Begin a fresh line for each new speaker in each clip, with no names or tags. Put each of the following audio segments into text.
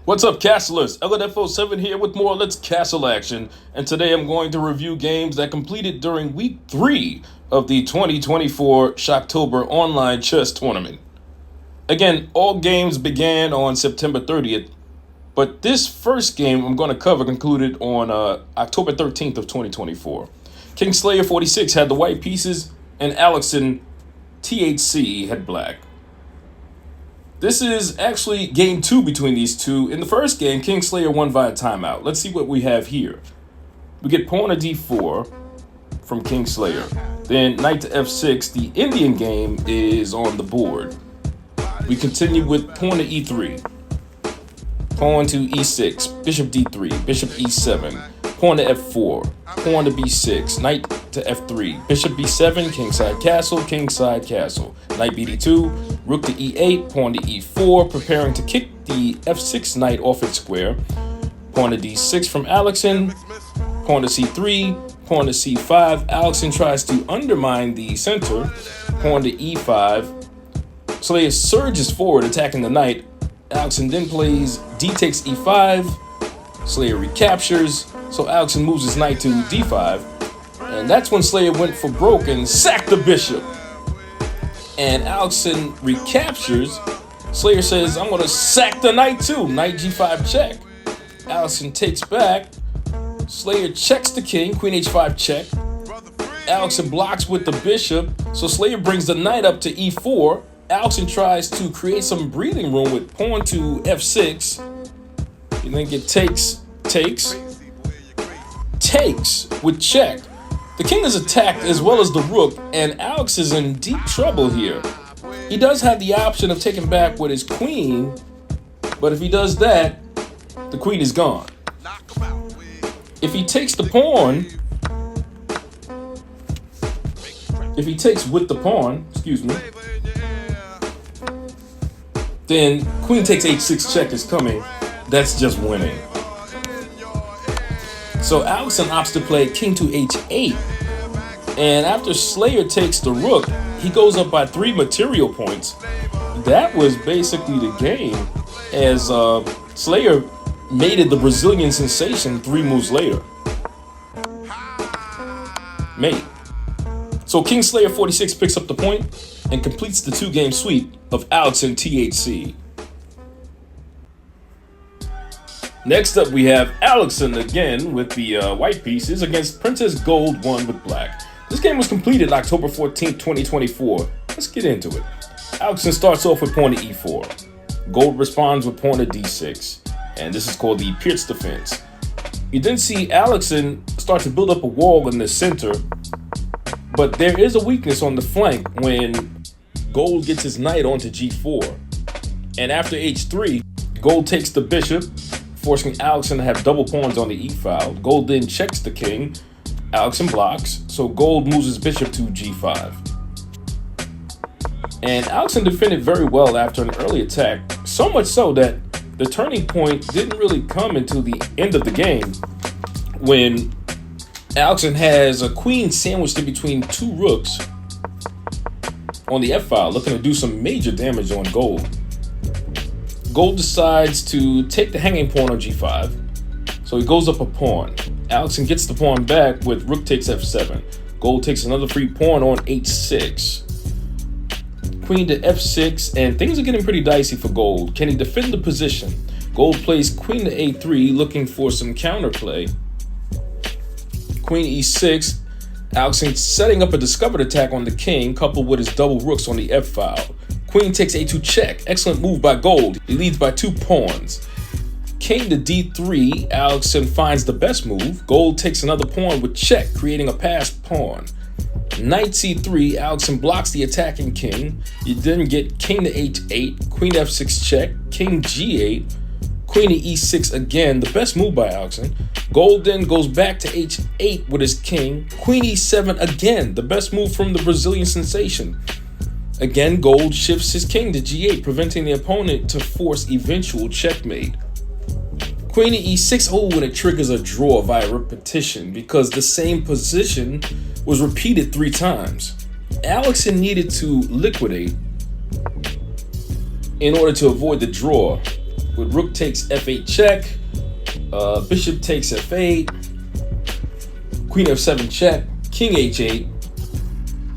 What's up, Castlers? LNFO7 here with more Let's Castle action, and today I'm going to review games that completed during Week 3 of the 2024 Shocktober online chess tournament. Again, all games began on September 30th, but this first game I'm going to cover concluded on October 13th of 2024. Kingslayer 46 had the white pieces, and Alexson THC had black. This is actually game 2 between these two. In the first game, Kingslayer won via timeout. Let's see what we have here. We get pawn to d4 from Kingslayer. Then knight to f6. The Indian game is on the board. We continue with pawn to e3. Pawn to e6. Bishop d3. Bishop e7. Pawn to f4. Pawn to b6. Knight to f3. Bishop b7. Kingside castle. Kingside castle. Knight bd2. Rook to e8, pawn to e4, preparing to kick the f6 knight off its square. Pawn to d6 from Alexson, pawn to c3, pawn to c5. Alexson tries to undermine the center, pawn to e5. Slayer surges forward, attacking the knight. Alexson then plays d takes e5. Slayer recaptures, so Alexson moves his knight to d5. And that's when Slayer went for broke and sacked the bishop. And Alexson recaptures. Slayer says, I'm going to sack the knight too. Knight g5 check. Alexson takes back. Slayer checks the king. Queen h5 check. Alexson blocks with the bishop. So Slayer brings the knight up to e4. Alexson tries to create some breathing room with pawn to f6. You think it takes with check. The king is attacked as well as the rook, and Alex is in deep trouble here. He does have the option of taking back with his queen, but if he does that, the queen is gone. If he takes the pawn, if he takes with the pawn, then queen takes h6 check is coming. That's just winning. So Alexson opts to play king to h8, and after Slayer takes the rook, he goes up by 3 material points. That was basically the game, as Slayer mated the Brazilian sensation 3 moves later. Mate. So Kingslayer 46 picks up the point and completes the 2-game sweep of Alexson THC. Next up, we have Alexson again with the white pieces against Princess Gold 1 with black. This game was completed October 14th, 2024. Let's get into it. Alexson starts off with pawn to e4. Gold responds with pawn to d6. And this is called the Pierce defense. You then see Alexson start to build up a wall in the center. But there is a weakness on the flank when Gold gets his knight onto g4. And after h3, Gold takes the bishop, forcing Alexson to have double pawns on the e-file. Gold then checks the king. Alexson blocks, so Gold moves his bishop to g5. And Alexson defended very well after an early attack, so much so that the turning point didn't really come until the end of the game, when Alexson has a queen sandwiched in between 2 rooks on the f-file, looking to do some major damage on Gold. Gold decides to take the hanging pawn on g5, so he goes up a pawn. Alexson gets the pawn back with rook takes f7. Gold takes another free pawn on h6. Queen to f6, and things are getting pretty dicey for Gold. Can he defend the position? Gold plays queen to a3, looking for some counterplay. Queen e6. Alexson setting up a discovered attack on the king, coupled with his double rooks on the f-file. Queen takes a2 check. Excellent move by Gold. He leads by 2 pawns. King to d3. Alexson finds the best move. Gold takes another pawn with check, creating a passed pawn. Knight c3. Alexson blocks the attacking king. You then get king to h8. Queen f6 check. King g8. Queen to e6 again. The best move by Alexson. Gold then goes back to h8 with his king. Queen e7 again. The best move from the Brazilian sensation. Again, Gold shifts his king to g8, preventing the opponent to force eventual checkmate. Queen to e6, oh, and it triggers a draw via repetition because the same position was repeated 3 times. Alexson needed to liquidate in order to avoid the draw, with rook takes f8 check, bishop takes f8, queen f7 check, king h8,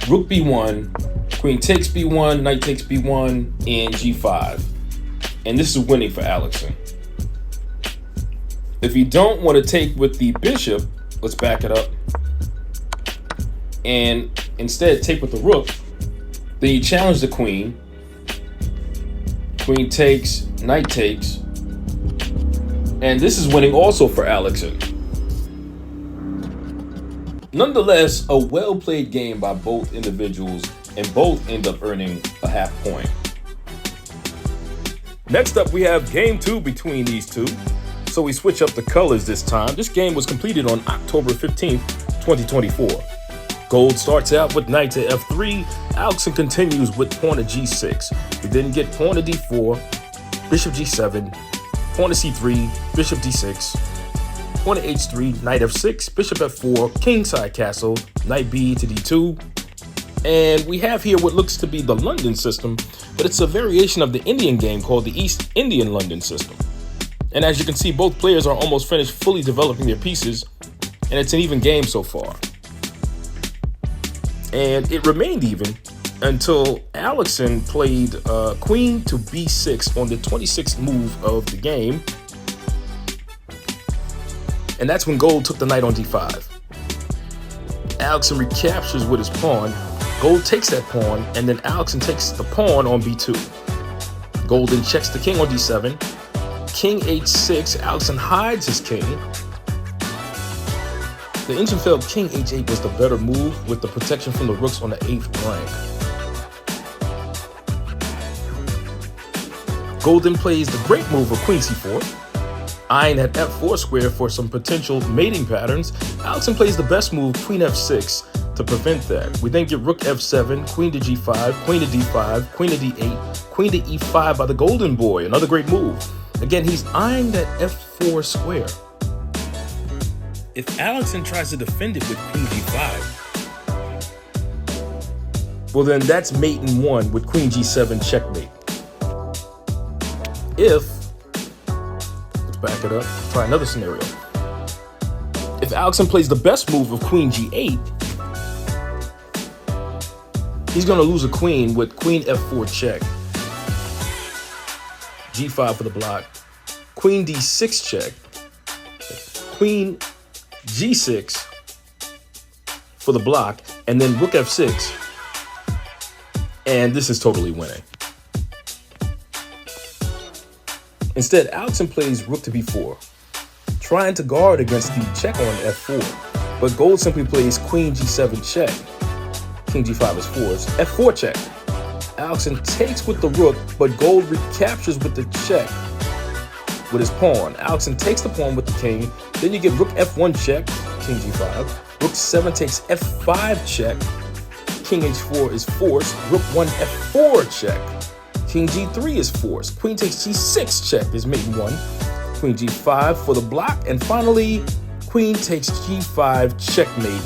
rook b1, queen takes b1, knight takes b1, and g5. And this is winning for Alexson. If you don't want to take with the bishop, let's back it up, and instead take with the rook, then you challenge the queen. Queen takes, knight takes, and this is winning also for Alexson. Nonetheless, a well-played game by both individuals, and both end up earning a half point. Next up, we have game 2 between these two. So we switch up the colors this time. This game was completed on October 15th, 2024. Gold starts out with knight to f3. Alexson continues with pawn to g6. We then get pawn to d4, bishop g7, pawn to c3, bishop d6, pawn to h3, knight f6, bishop f4, kingside castle, knight b to d2. And we have here what looks to be the London system, but it's a variation of the Indian game called the East Indian London system. And as you can see, both players are almost finished fully developing their pieces, and it's an even game so far. And it remained even until Alexson played queen to b6 on the 26th move of the game. And that's when Gold took the knight on d5. Alexson recaptures with his pawn. Gold takes that pawn, and then Alexson takes the pawn on b2. Gold then checks the king on d7. King h6, Alexson hides his king. The engine failed king h8 was the better move with the protection from the rooks on the 8th rank. Gold then plays the great move of queen c4, eyeing at f4 square for some potential mating patterns. Alexson plays the best move, queen f6, to prevent that. We then get rook f7, queen to g5, queen to d5, queen to d8, queen to e5 by the golden boy, another great move. Again, he's eyeing that f4 square. If Alexson tries to defend it with queen d5, well then that's mate in 1 with queen g7 checkmate. If, let's back it up, try another scenario. If Alexson plays the best move of queen g8, he's gonna lose a queen with queen f4 check. g5 for the block, queen d6 check, queen g6 for the block, and then rook f6, and this is totally winning. Instead, Alexson plays rook to b4, trying to guard against the check on f4, but Gold simply plays queen g7 check, king g5 is forced, f4 check. Alexson takes with the rook, but Gold recaptures with the check with his pawn. Alexson takes the pawn with the king. Then you get rook f1 check, king g5. Rook 7 takes f5 check. King h4 is forced. Rook 1 f4 check. King g3 is forced. Queen takes g6 check is mate 1. Queen g5 for the block. And finally, queen takes g5 checkmate.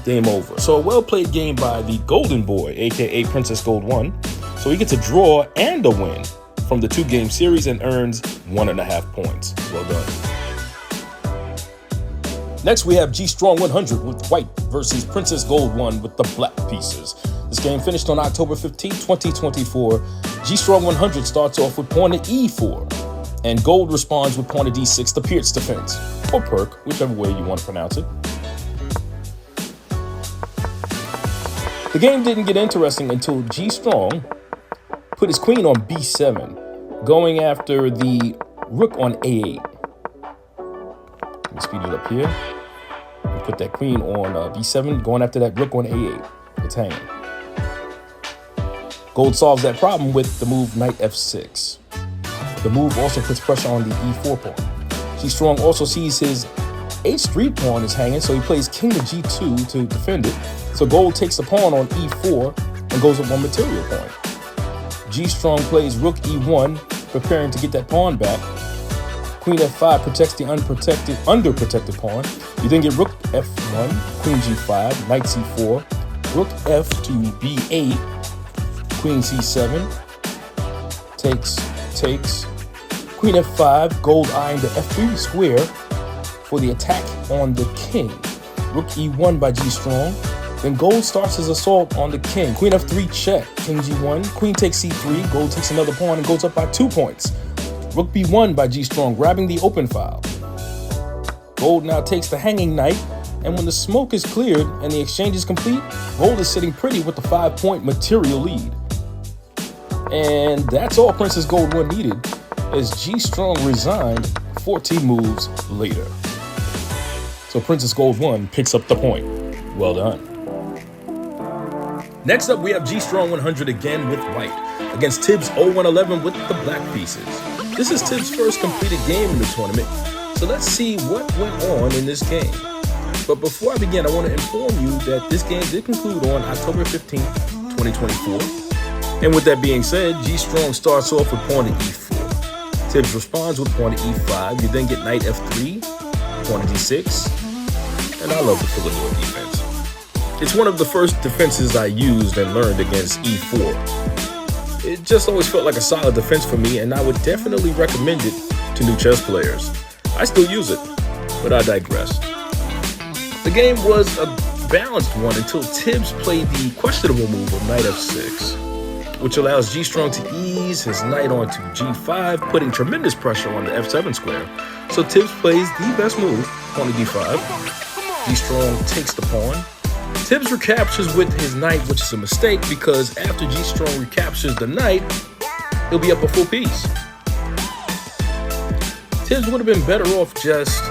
Game over. So a well-played game by the golden boy, aka Princess Gold 1. So he gets a draw and a win from the 2-game series and earns 1.5 points. Well done. Next, we have G Strong 100 with white versus Princess Gold 1 with the black pieces. This game finished on October 15, 2024. G Strong 100 starts off with pawn to e4, and Gold responds with pawn to d6, the Pierce defense, or perk, whichever way you want to pronounce it. The game didn't get interesting until G Strong put his queen on b7, going after the rook on a8. Let me speed it up here. And put that queen on b7, going after that rook on a8. It's hanging. Gold solves that problem with the move knight f6. The move also puts pressure on the e4 pawn. G Strong also sees his h3 pawn is hanging, so he plays king to g2 to defend it. So Gold takes the pawn on e4 and goes up one material point. G Strong plays rook e1, preparing to get that pawn back. Queen f5 protects the underprotected pawn. You then get rook f1, queen g5, knight c4, rook f to b8, queen c7, takes, Queen f5, gold eyeing the f3 square for the attack on the king. Rook e1 by g-strong. Then gold starts his assault on the king. Queen f3 check, king g1. Queen takes c3, gold takes another pawn and goes up by 2 points. Rook b1 by g-strong, grabbing the open file. Gold now takes the hanging knight, and when the smoke is cleared and the exchange is complete, gold is sitting pretty with the 5-point material lead. And that's all Princess Gold 1 needed, as G-Strong resigned 14 moves later. So Princess Gold 1 picks up the point. Well done. Next up, we have G-Strong 100 again with white, against Tibbs 0111 with the black pieces. This is Tibbs' first completed game in the tournament, so let's see what went on in this game. But before I begin, I want to inform you that this game did conclude on October 15th, 2024. And with that being said, G-Strong starts off with pawn to e4. Tibbs responds with pawn to e5. You then get knight f3, pawn to d6. And I love the Philidor defense. It's one of the first defenses I used and learned against e4. It just always felt like a solid defense for me, and I would definitely recommend it to new chess players. I still use it, but I digress. The game was a balanced one until Tibbs played the questionable move of knight f6, which allows G-Strong to ease his knight onto g5, putting tremendous pressure on the f7 square. So Tibbs plays the best move, pawn to d5. G-Strong takes the pawn. Tibbs recaptures with his knight, which is a mistake because after G-Strong recaptures the knight, he'll be up a full piece. Tibbs would have been better off just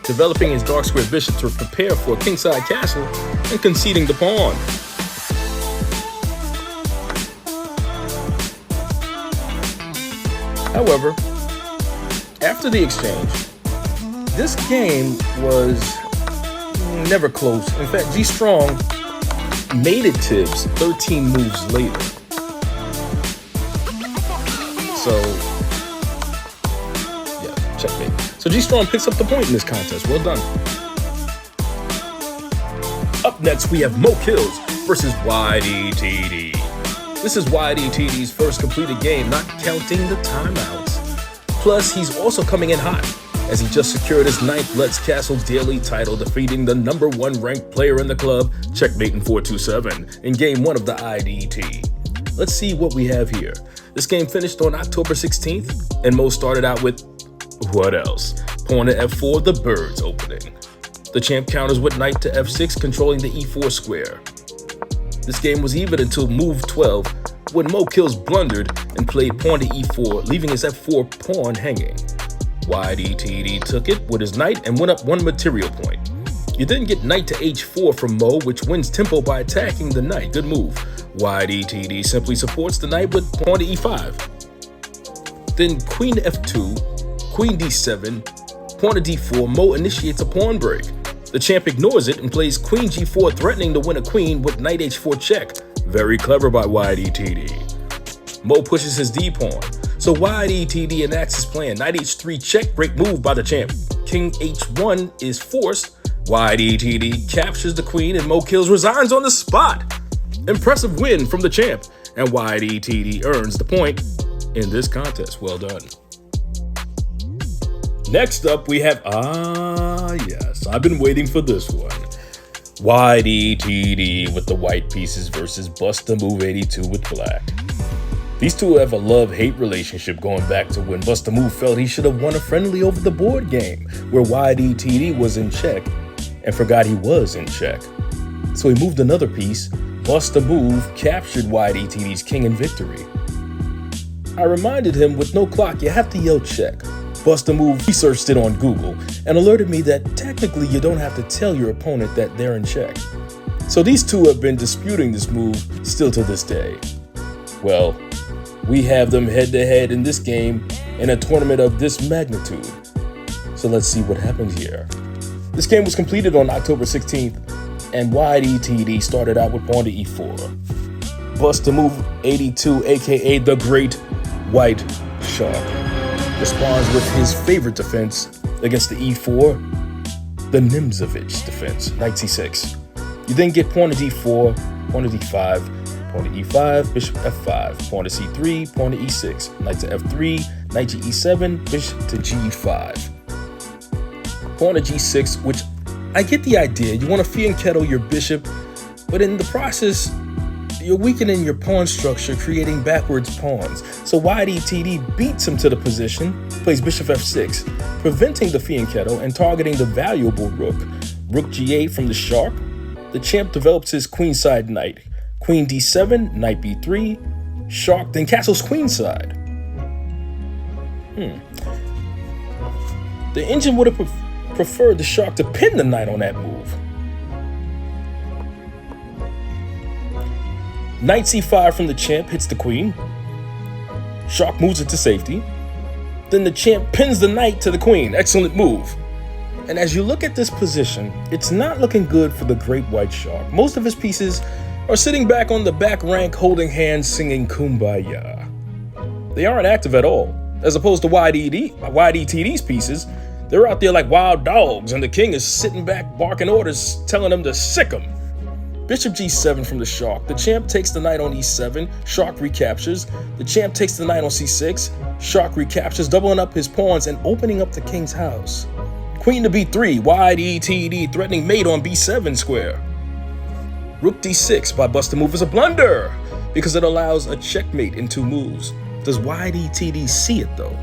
developing his dark square bishop to prepare for a kingside castle and conceding the pawn. However, after the exchange, this game was never close. In fact, G-Strong mated Tibbs 13 moves later. So, yeah, checkmate. So G-Strong picks up the point in this contest. Well done. Up next, we have Mo Kills versus YDTD. This is YDTD's first completed game, not counting the timeouts. Plus, he's also coming in hot, as he just secured his 9th Let's Castle daily title, defeating the #1 ranked player in the club, checkmating 427, in Game 1 of the IDT. Let's see what we have here. This game finished on October 16th, and Mo started out with what else? Pawn to f4, the birds opening. The champ counters with knight to f6, controlling the e4 square. This game was even until move 12, when Mo Kills blundered and played pawn to e4, leaving his f4 pawn hanging. YDTD took it with his knight and went up 1 material point. You then get knight to h4 from Mo, which wins tempo by attacking the knight. Good move. YDTD simply supports the knight with pawn to e5. Then queen f2, queen d7, pawn to d4, Mo initiates a pawn break. The champ ignores it and plays queen g4, threatening to win a queen with knight h4 check. Very clever by YDTD. Mo pushes his d-pawn. So YDTD enacts his plan. Knight h3 check, break move by the champ. King h1 is forced. YDTD captures the queen and Mo Kills resigns on the spot. Impressive win from the champ, and YDTD earns the point in this contest. Well done. Next up, we have, yes, I've been waiting for this one. YDTD with the white pieces versus Bust a Move 82 with black. These two have a love-hate relationship going back to when Bust a Move felt he should have won a friendly over the board game, where YDTD was in check and forgot he was in check. So he moved another piece. Bust a Move captured YDTD's king in victory. I reminded him with no clock, you have to yell check. Bust a Move researched it on Google and alerted me that technically you don't have to tell your opponent that they're in check. So these two have been disputing this move still to this day. Well, we have them head-to-head in this game in a tournament of this magnitude. So let's see what happens here. This game was completed on October 16th, and YDTD started out with pawn to e4. Bust a Move 82, aka the Great White Shark, responds with his favorite defense against the e4, the Nimzovich defense, knight c6. You then get pawn to d4, pawn to d5, pawn to e5, bishop f5, pawn to c3, pawn to e6, knight to f3, knight to e7, bishop to g5, pawn to g6, which I get the idea. You want to fianchetto your bishop, but in the process, you're weakening your pawn structure, creating backwards pawns. So wide ETD beats him to the position, plays bishop f6, preventing the fianchetto and targeting the valuable rook. Rook g8 from the shark. The champ develops his queenside knight. Queen d7, knight b3, shark, then castles queenside. The engine would have preferred the shark to pin the knight on that move. Knight c5 from the champ hits the queen. Shark moves it to safety. Then the champ pins the knight to the queen. Excellent move. And as you look at this position, it's not looking good for the great white shark. Most of his pieces are sitting back on the back rank holding hands singing Kumbaya. They aren't active at all. As opposed to wide ETD's pieces, they're out there like wild dogs and the king is sitting back barking orders telling them to sick him. Bishop g7 from the shark. The champ takes the knight on e7, shark recaptures. The champ takes the knight on c6, shark recaptures, doubling up his pawns and opening up the king's house. Queen to b3, wide ETD, threatening mate on b7 square. Rook d6 by Buster move is a blunder because it allows a checkmate in 2 moves. Does wide ETD see it though?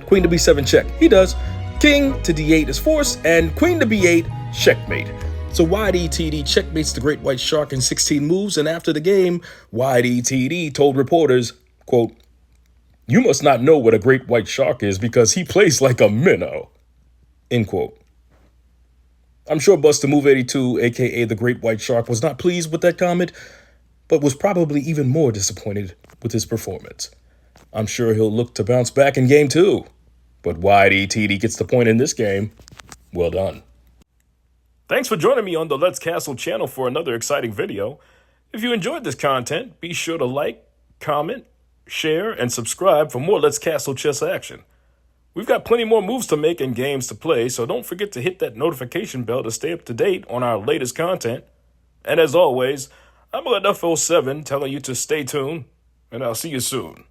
Queen to b7 check. He does. King to d8 is forced, and queen to b8 checkmate. So wide ETD checkmates the great white shark in 16 moves, and after the game, wide ETD told reporters, quote, "You must not know what a great white shark is because he plays like a minnow," end quote. I'm sure Buster Move 82, aka the great white shark, was not pleased with that comment, but was probably even more disappointed with his performance. I'm sure he'll look to bounce back in game 2, but wide ETD gets the point in this game. Well done. Thanks for joining me on the Let's Castle channel for another exciting video. If you enjoyed this content, be sure to like, comment, share, and subscribe for more Let's Castle chess action. We've got plenty more moves to make and games to play, so don't forget to hit that notification bell to stay up to date on our latest content. And as always, I'm LFO7 telling you to stay tuned, and I'll see you soon.